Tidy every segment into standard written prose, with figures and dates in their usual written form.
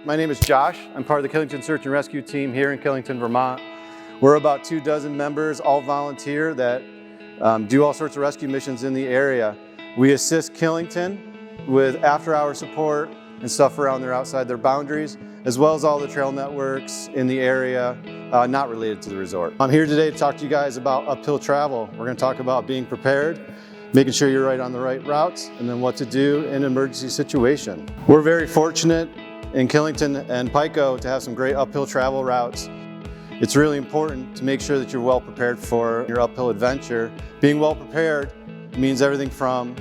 My name is Josh. I'm part of the Killington Search and Rescue team here in Killington, Vermont. We're about 24 members, all volunteer, that do all sorts of rescue missions in the area. We assist Killington with after-hour support and stuff around there outside their boundaries, as well as all the trail networks in the area not related to the resort. I'm here today to talk to you guys about uphill travel. We're going to talk about being prepared, making sure you're right on the right routes, and then what to do in an emergency situation. We're very fortunate in Killington and Pico to have some great uphill travel routes. It's really important to make sure that you're well prepared for your uphill adventure. Being well prepared means everything from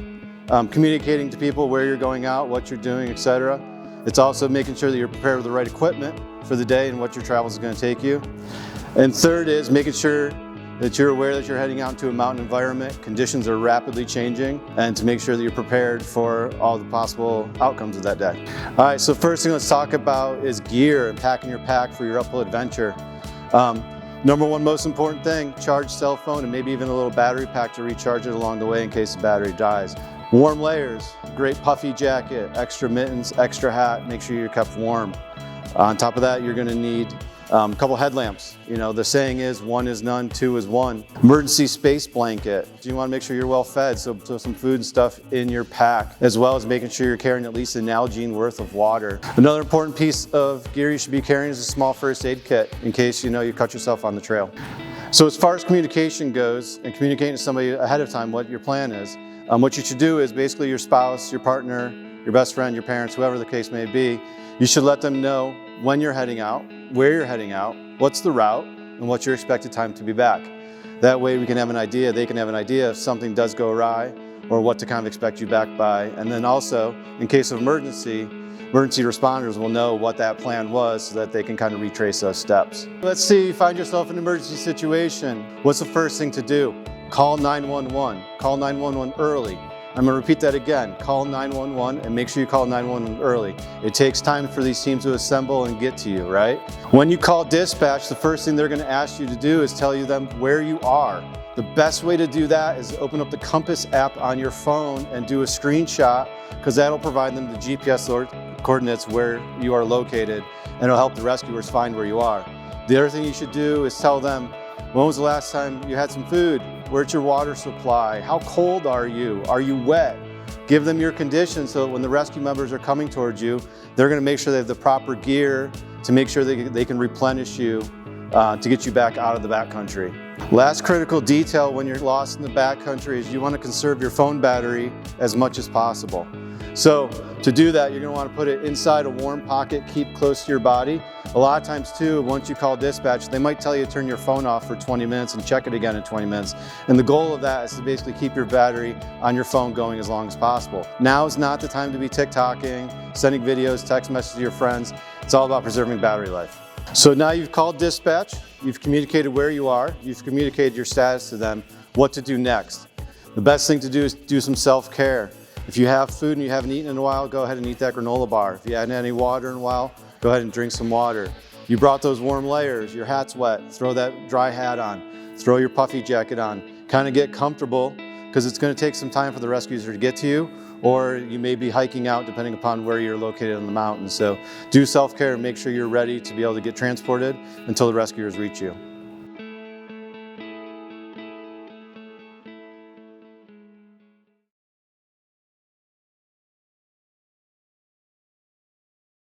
communicating to people where you're going out, what you're doing, etc. It's also making sure that you're prepared with the right equipment for the day and what your travel is going to take you. And third is making sure that you're aware that you're heading out into a mountain environment. Conditions are rapidly changing, and to make sure that you're prepared for all the possible outcomes of that day. All right, so first thing let's talk about is gear and packing your pack for your uphill adventure. Number one most important thing, charge cell phone and maybe even a little battery pack to recharge it along the way in case the battery dies. Warm layers, great puffy jacket, extra mittens, extra hat, make sure you're kept warm. On top of that, you're gonna need a couple headlamps. You know, the saying is one is none, two is one. Emergency space blanket. You want to make sure you're well fed, so some food and stuff in your pack, as well as making sure you're carrying at least an Nalgene worth of water. Another important piece of gear you should be carrying is a small first aid kit in case you cut yourself on the trail. So as far as communication goes, and communicating to somebody ahead of time what your plan is, what you should do is basically your spouse, your partner, your best friend, your parents, whoever the case may be, you should let them know when you're heading out, where you're heading out, what's the route, and what's your expected time to be back. That way we can have an idea, they can have an idea if something does go awry, or what to kind of expect you back by. And then also, in case of emergency responders will know what that plan was so that they can kind of retrace those steps. Let's say you find yourself in an emergency situation. What's the first thing to do? Call 911. Call 911 early. I'm going to repeat that again. Call 911 and make sure you call 911 early. It takes time for these teams to assemble and get to you, right? When you call dispatch, the first thing they're going to ask you to do is tell you them where you are. The best way to do that is open up the Compass app on your phone and do a screenshot, because that'll provide them the GPS coordinates where you are located, and it'll help the rescuers find where you are. The other thing you should do is tell them, when was the last time you had some food? Where's your water supply? How cold are you? Are you wet? Give them your conditions so that when the rescue members are coming towards you, they're going to make sure they have the proper gear to make sure they can replenish you to get you back out of the backcountry. Last critical detail when you're lost in the backcountry is you want to conserve your phone battery as much as possible. So to do that, you're going to want to put it inside a warm pocket, keep close to your body. A lot of times too, once you call dispatch, they might tell you to turn your phone off for 20 minutes and check it again in 20 minutes. And the goal of that is to basically keep your battery on your phone going as long as possible. Now is not the time to be TikToking, sending videos, text messages to your friends. It's all about preserving battery life. So now you've called dispatch, you've communicated where you are, you've communicated your status to them, what to do next. The best thing to do is do some self-care. If you have food and you haven't eaten in a while, go ahead and eat that granola bar. If you haven't had any water in a while, go ahead and drink some water. You brought those warm layers, your hat's wet, throw that dry hat on, throw your puffy jacket on, kind of get comfortable, because it's going to take some time for the rescuers to get to you, or you may be hiking out depending upon where you're located on the mountain. So do self-care and make sure you're ready to be able to get transported until the rescuers reach you.